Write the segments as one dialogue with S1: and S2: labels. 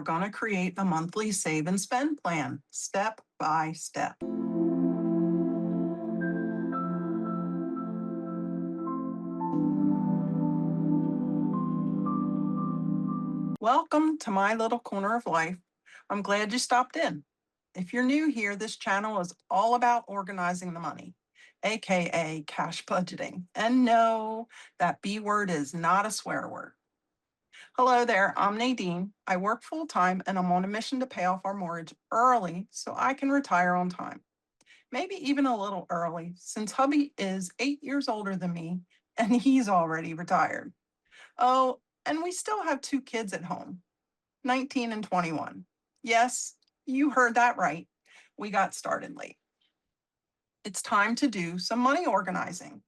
S1: we're going to create a monthly save and spend plan, step by step. Welcome to my little corner of life. I'm glad you stopped in. If you're new here, this channel is all about organizing the money, aka cash budgeting. And no, that B word is not a swear word. Hello there, I'm Nadine. I work full-time and I'm on a mission to pay off our mortgage early so I can retire on time. Maybe even a little early, since hubby is 8 years older than me and he's already retired. Oh, and we still have 2 kids at home, 19 and 21. Yes, you heard that right. We got started late. It's time to do some money organizing.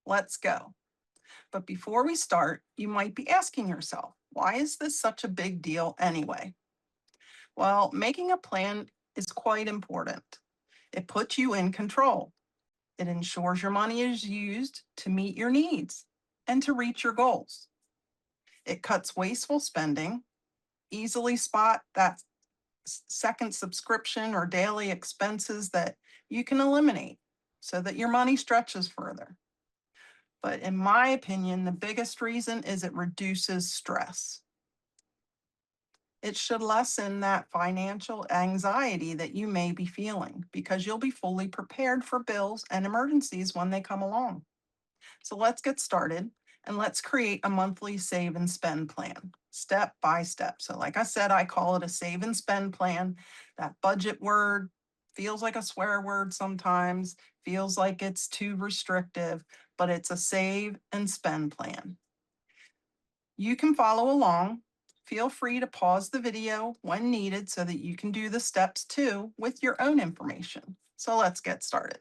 S1: Let's go. But before we start, you might be asking yourself, why is this such a big deal anyway? Well, making a plan is quite important. It puts you in control. It ensures your money is used to meet your needs and to reach your goals. It cuts wasteful spending, easily spot that second subscription or daily expenses that you can eliminate so that your money stretches further. But in my opinion, the biggest reason is it reduces stress. It should lessen that financial anxiety that you may be feeling because you'll be fully prepared for bills and emergencies when they come along. So let's get started and let's create a monthly save and spend plan, step by step. So like I said, I call it a save and spend plan. That budget word feels like a swear word sometimes, feels like it's too restrictive, but it's a save and spend plan. You can follow along. Feel free to pause the video when needed so that you can do the steps too with your own information. So let's get started.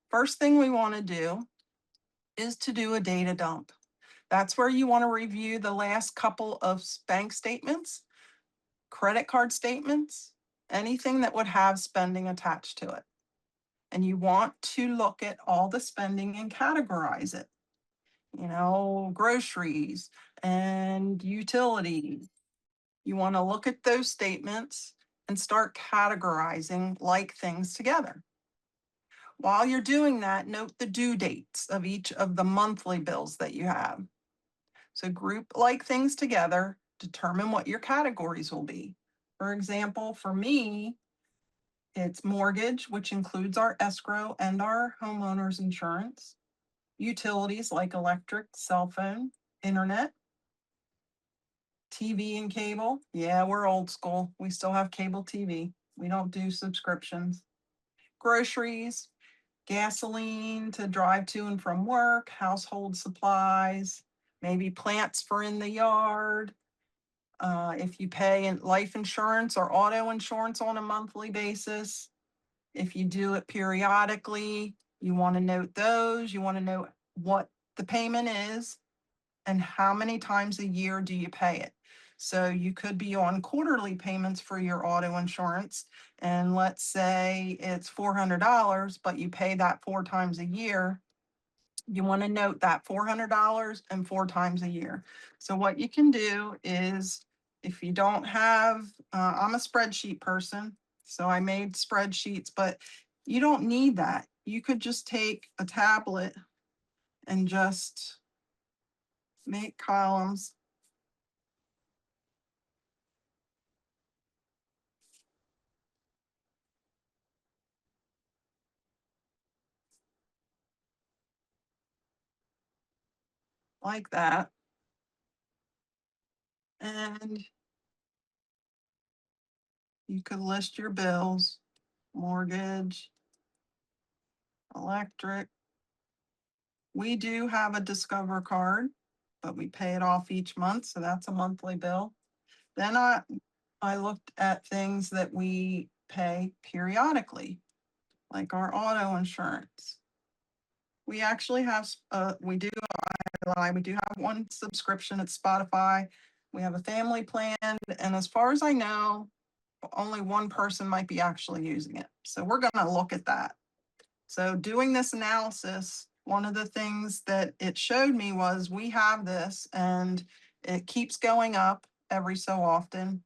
S1: First thing we want to do is to do a data dump. That's where you want to review the last couple of bank statements, credit card statements, anything that would have spending attached to it. And you want to look at all the spending and categorize it. You know, groceries and utilities. You want to look at those statements and start categorizing like things together. While you're doing that, note the due dates of each of the monthly bills that you have. So group like things together, determine what your categories will be. For example, for me, it's mortgage, which includes our escrow and our homeowner's insurance, utilities like electric, cell phone, internet, TV and cable. Yeah, we're old school. We still have cable TV. We don't do subscriptions. Groceries, gasoline to drive to and from work, household supplies, maybe plants for in the yard. If you pay in life insurance or auto insurance on a monthly basis, if you do it periodically, you want to note those. You want to know what the payment is and how many times a year do you pay it. So you could be on quarterly payments for your auto insurance. And let's say it's $400, but you pay that 4 times a year. You want to note that $400 and 4 times a year. So what you can do is, if you don't have, I'm a spreadsheet person, so I made spreadsheets, but you don't need that. You could just take a tablet and just make columns. Like that. And you could list your bills, mortgage, electric. We do have a Discover card, but we pay it off each month, so that's a monthly bill. Then I looked at things that we pay periodically, like our auto insurance. We actually have, we do have one subscription at Spotify. We have a family plan, and as far as I know, only one person might be actually using it. So we're going to look at that. So doing this analysis, one of the things that it showed me was we have this and it keeps going up every so often.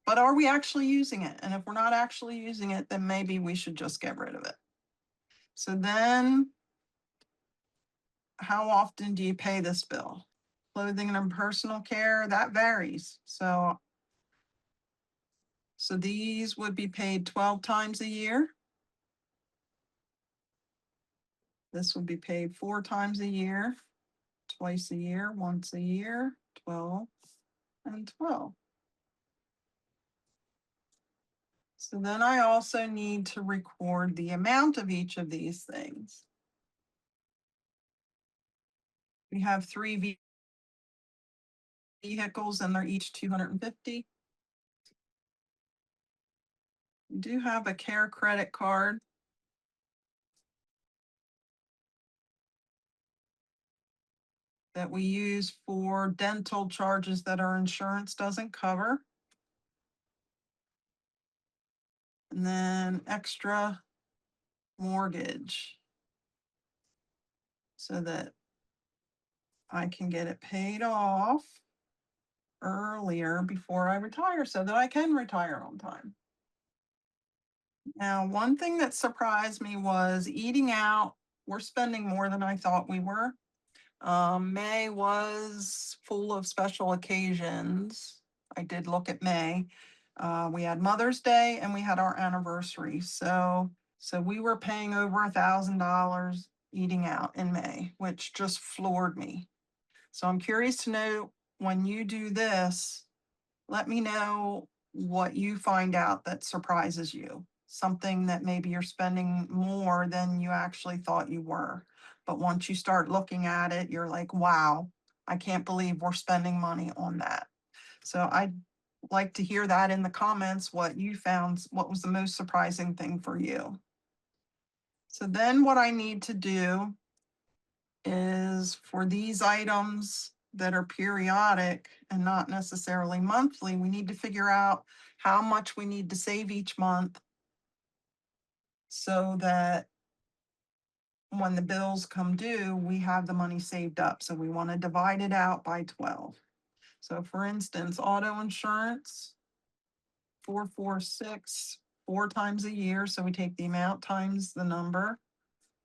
S1: But are we actually using it? And if we're not actually using it, then maybe we should just get rid of it. So then, how often do you pay this bill? Clothing and personal care, that varies. So these would be paid 12 times a year. This would be paid 4 times a year, twice a year, once a year, 12 and 12. So then I also need to record the amount of each of these things. We have 3 vehicles and they're each 250. We do have a care credit card. That we use for dental charges that our insurance doesn't cover. And then extra mortgage so that I can get it paid off earlier before I retire so that I can retire on time. Now, one thing that surprised me was eating out. We're spending more than I thought we were. May was full of special occasions. I did look at May. We had Mother's Day and we had our anniversary. So we were paying over $1,000 eating out in May, which just floored me. So I'm curious to know, when you do this, let me know what you find out that surprises you. Something that maybe you're spending more than you actually thought you were. But once you start looking at it, you're like, wow, I can't believe we're spending money on that. So I'd like to hear that in the comments, what you found, what was the most surprising thing for you. So then what I need to do is, for these items that are periodic and not necessarily monthly, we need to figure out how much we need to save each month so that when the bills come due, we have the money saved up. So we want to divide it out by 12. So for instance, auto insurance, 446, 4 times a year. So we take the amount times the number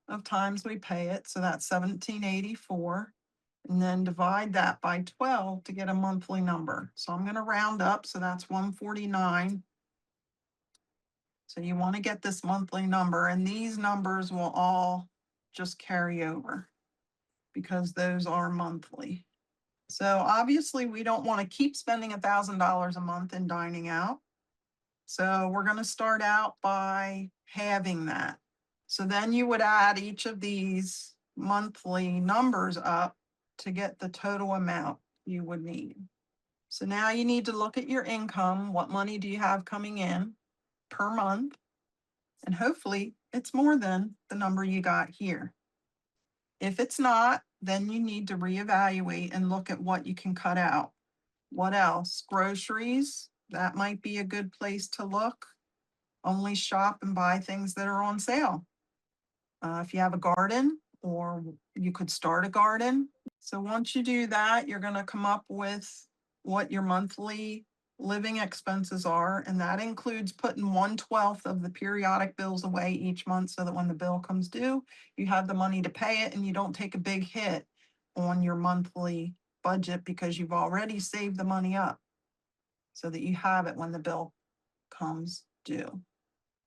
S1: of times we pay it. So that's 1784. And then divide that by 12 to get a monthly number. So I'm going to round up. So that's 149. So you want to get this monthly number, and these numbers will all just carry over because those are monthly. So obviously we don't want to keep spending $1,000 a month in dining out. So we're going to start out by halving that. So then you would add each of these monthly numbers up to get the total amount you would need. So now you need to look at your income. What money do you have coming in per month? And hopefully it's more than the number you got here. If it's not, then you need to reevaluate and look at what you can cut out. What else? Groceries, that might be a good place to look. Only shop and buy things that are on sale. If you have a garden, or you could start a garden. So once you do that, you're going to come up with what your monthly living expenses are. And that includes putting 1/12 of the periodic bills away each month so that when the bill comes due, you have the money to pay it and you don't take a big hit on your monthly budget because you've already saved the money up so that you have it when the bill comes due.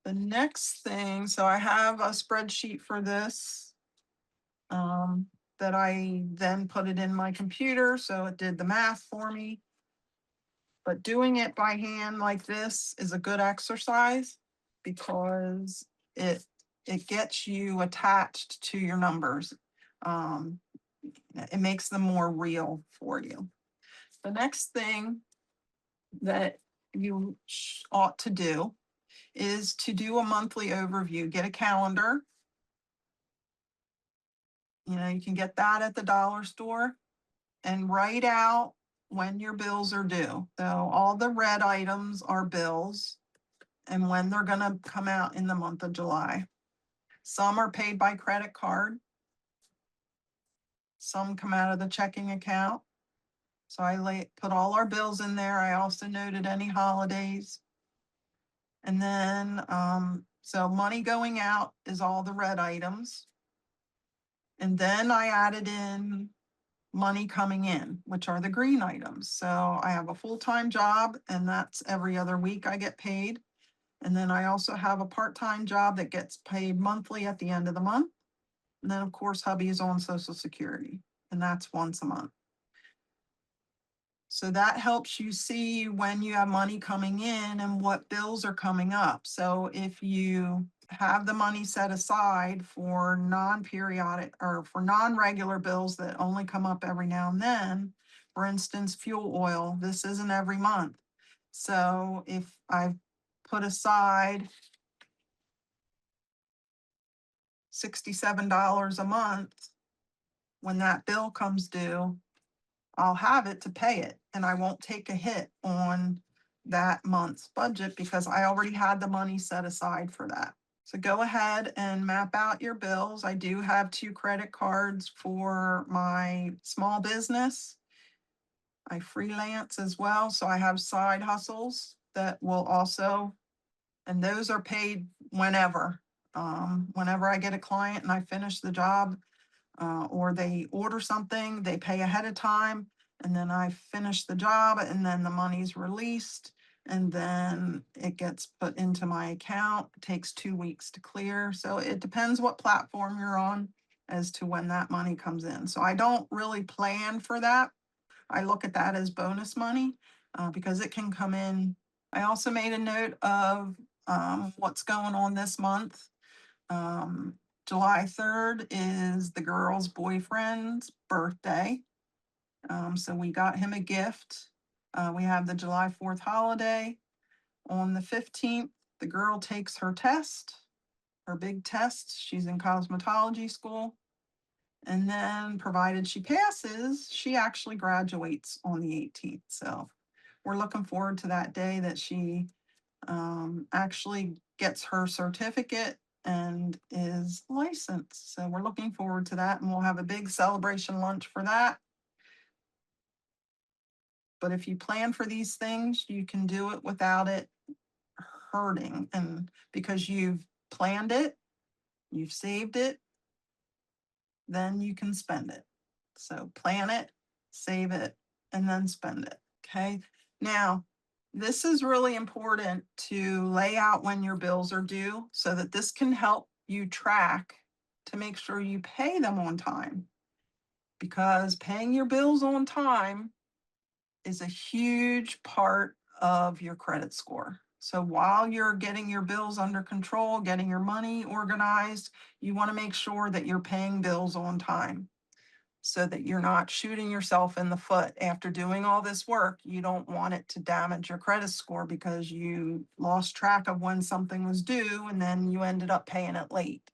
S1: The next thing, so I have a spreadsheet for this that I then put it in my computer, so it did the math for me. But doing it by hand like this is a good exercise because it gets you attached to your numbers. It makes them more real for you. The next thing that you ought to do is to do a monthly overview. Get a calendar. You can get that at the dollar store, and write out when your bills are due. So all the red items are bills and when they're going to come out in the month of July. Some are paid by credit card. Some come out of the checking account. So I put all our bills in there. I also noted any holidays. And then, so money going out is all the red items. And then I added in money coming in, which are the green items. So I have a full-time job, and that's every other week I get paid. And then I also have a part-time job that gets paid monthly at the end of the month. And then, of course, hubby is on Social Security, and that's once a month. So that helps you see when you have money coming in and what bills are coming up. So if you have the money set aside for non-periodic or for non-regular bills that only come up every now and then, for instance, fuel oil, this isn't every month. So if I've put aside $67 a month, when that bill comes due, I'll have it to pay it, and I won't take a hit on that month's budget because I already had the money set aside for that. So go ahead and map out your bills. I do have 2 credit cards for my small business. I freelance as well, so I have side hustles that will also, and those are paid whenever. Whenever I get a client and I finish the job, or they order something, they pay ahead of time, and then I finish the job, and then the money's released, and then it gets put into my account. It takes 2 weeks to clear. So it depends what platform you're on as to when that money comes in. So I don't really plan for that. I look at that as bonus money because it can come in. I also made a note of what's going on this month. July 3rd is the girl's boyfriend's birthday. So we got him a gift. We have the July 4th holiday. On the 15th, the girl takes her test, her big test. She's in cosmetology school. And then, provided she passes, she actually graduates on the 18th. So we're looking forward to that day that she actually gets her certificate and is licensed. So we're looking forward to that, and we'll have a big celebration lunch for that. But if you plan for these things, you can do it without it hurting. And because you've planned it, you've saved it, then you can spend it. So plan it, save it, and then spend it. Okay. Now, this is really important to lay out when your bills are due so that this can help you track to make sure you pay them on time. Because paying your bills on time is a huge part of your credit score. So while you're getting your bills under control, getting your money organized, you want to make sure that you're paying bills on time so that you're not shooting yourself in the foot after doing all this work. You don't want it to damage your credit score because you lost track of when something was due and then you ended up paying it late.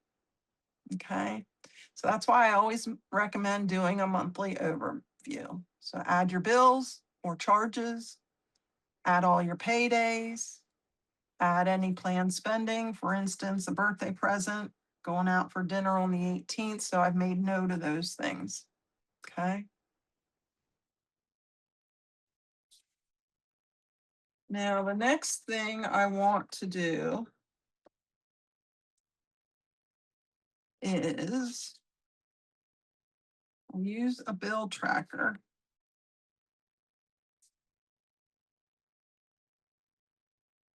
S1: Okay. So that's why I always recommend doing a monthly overview. So add your bills or charges, add all your paydays, add any planned spending, for instance, a birthday present, going out for dinner on the 18th. So I've made note of those things. Okay. Now, the next thing I want to do is use a bill tracker.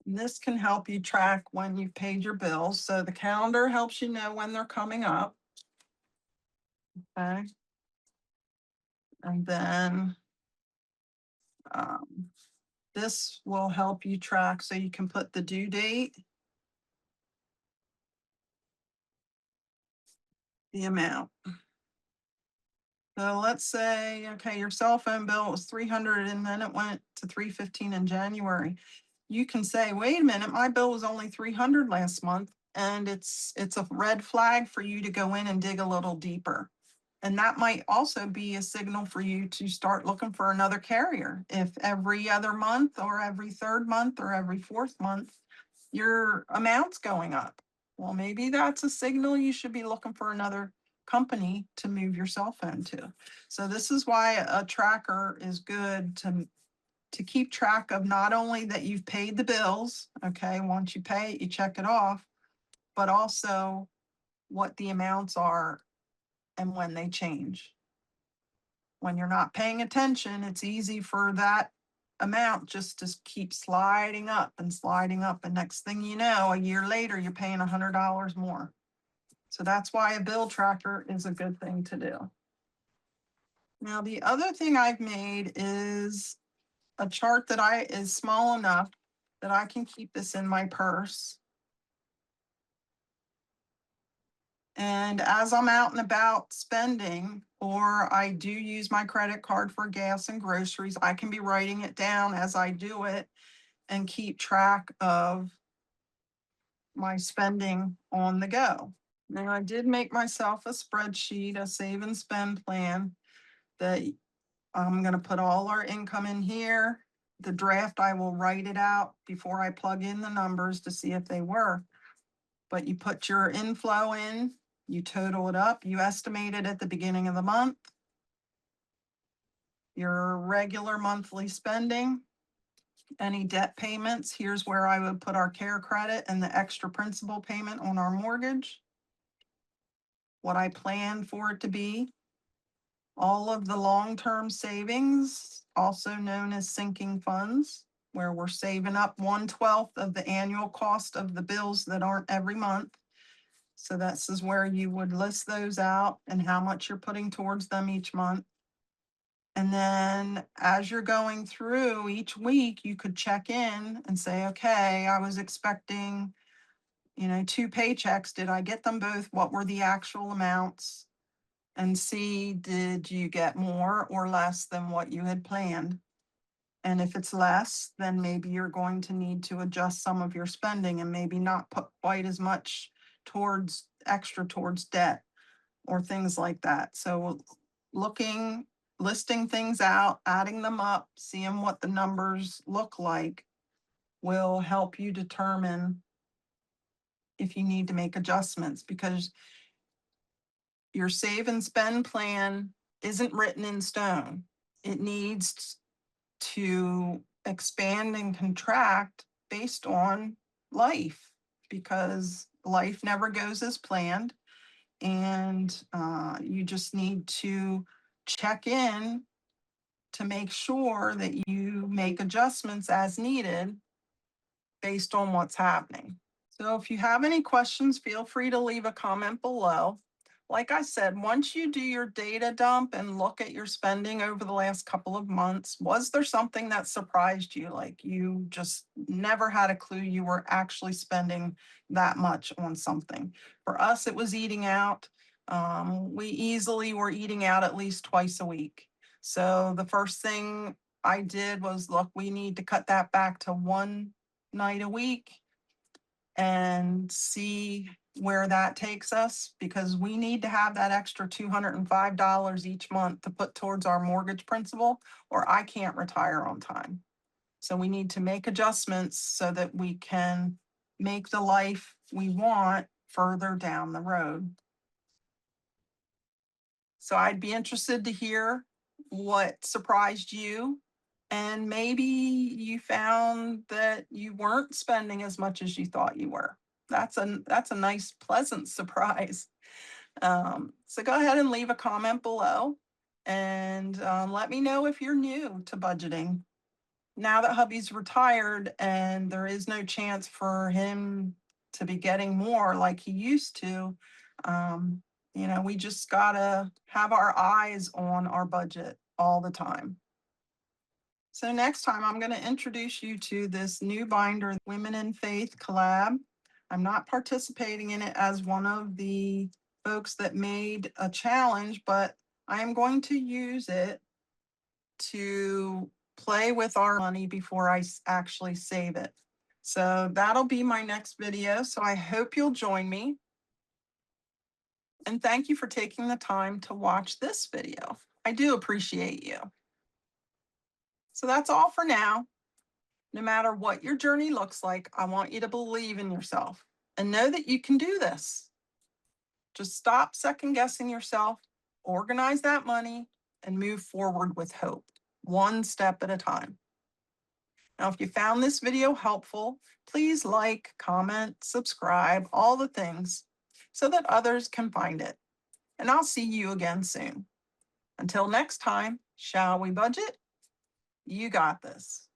S1: And this can help you track when you've paid your bills. So the calendar helps you know when they're coming up. Okay. And then this will help you track so you can put the due date, the amount. So let's say, okay, your cell phone bill was 300 and then it went to 315 in January. You can say, wait a minute, my bill was only 300 last month. And it's a red flag for you to go in and dig a little deeper. And that might also be a signal for you to start looking for another carrier. If every other month or every third month or every fourth month, your amount's going up. Well, maybe that's a signal you should be looking for another company to move your cell phone to. So this is why a tracker is good to keep track of not only that you've paid the bills, okay, once you pay it, you check it off, but also what the amounts are and when they change. When you're not paying attention, it's easy for that amount just to keep sliding up and sliding up. And next thing you know, a year later, you're paying $100 more. So that's why a bill tracker is a good thing to do. Now, the other thing I've made is a chart that is small enough that I can keep this in my purse. And as I'm out and about spending, or I do use my credit card for gas and groceries, I can be writing it down as I do it and keep track of my spending on the go. Now, I did make myself a spreadsheet, a save and spend plan that I'm going to put all our income in here. The draft, I will write it out before I plug in the numbers to see if they work. But you put your inflow in, you total it up, you estimate it at the beginning of the month. Your regular monthly spending, any debt payments, here's where I would put our care credit and the extra principal payment on our mortgage. What I plan for it to be. All of the long-term savings, also known as sinking funds, where we're saving up 1/12 of the annual cost of the bills that aren't every month. So this is where you would list those out and how much you're putting towards them each month. And then as you're going through each week, you could check in and say, okay, I was expecting, 2 paychecks. Did I get them both? What were the actual amounts? And see, did you get more or less than what you had planned? And if it's less, then maybe you're going to need to adjust some of your spending and maybe not put quite as much extra towards debt or things like that. So listing things out, adding them up, seeing what the numbers look like will help you determine if you need to make adjustments, because your save and spend plan isn't written in stone. It needs to expand and contract based on life, because life never goes as planned. And you just need to check in to make sure that you make adjustments as needed based on what's happening. So if you have any questions, feel free to leave a comment below. Like I said, once you do your data dump and look at your spending over the last couple of months, was there something that surprised you? Like you just never had a clue you were actually spending that much on something? For us, it was eating out. We easily were eating out at least twice a week. So the first thing I did was, look, we need to cut that back to one night a week and see where that takes us, because we need to have that extra $205 each month to put towards our mortgage principal, or I can't retire on time. So we need to make adjustments so that we can make the life we want further down the road. So I'd be interested to hear what surprised you. And maybe you found that you weren't spending as much as you thought you were. That's a nice, pleasant surprise. So go ahead and leave a comment below, and let me know if you're new to budgeting. Now that hubby's retired and there is no chance for him to be getting more like he used to, we just gotta have our eyes on our budget all the time. So next time I'm going to introduce you to this new binder, Women in Faith collab. I'm not participating in it as one of the folks that made a challenge, but I am going to use it to play with our money before I actually save it. So that'll be my next video. So I hope you'll join me. And thank you for taking the time to watch this video. I do appreciate you. So that's all for now. No matter what your journey looks like, I want you to believe in yourself and know that you can do this. Just stop second guessing yourself, organize that money, and move forward with hope, one step at a time. Now, if you found this video helpful, please like, comment, subscribe, all the things so that others can find it. And I'll see you again soon. Until next time, shall we budget? You got this.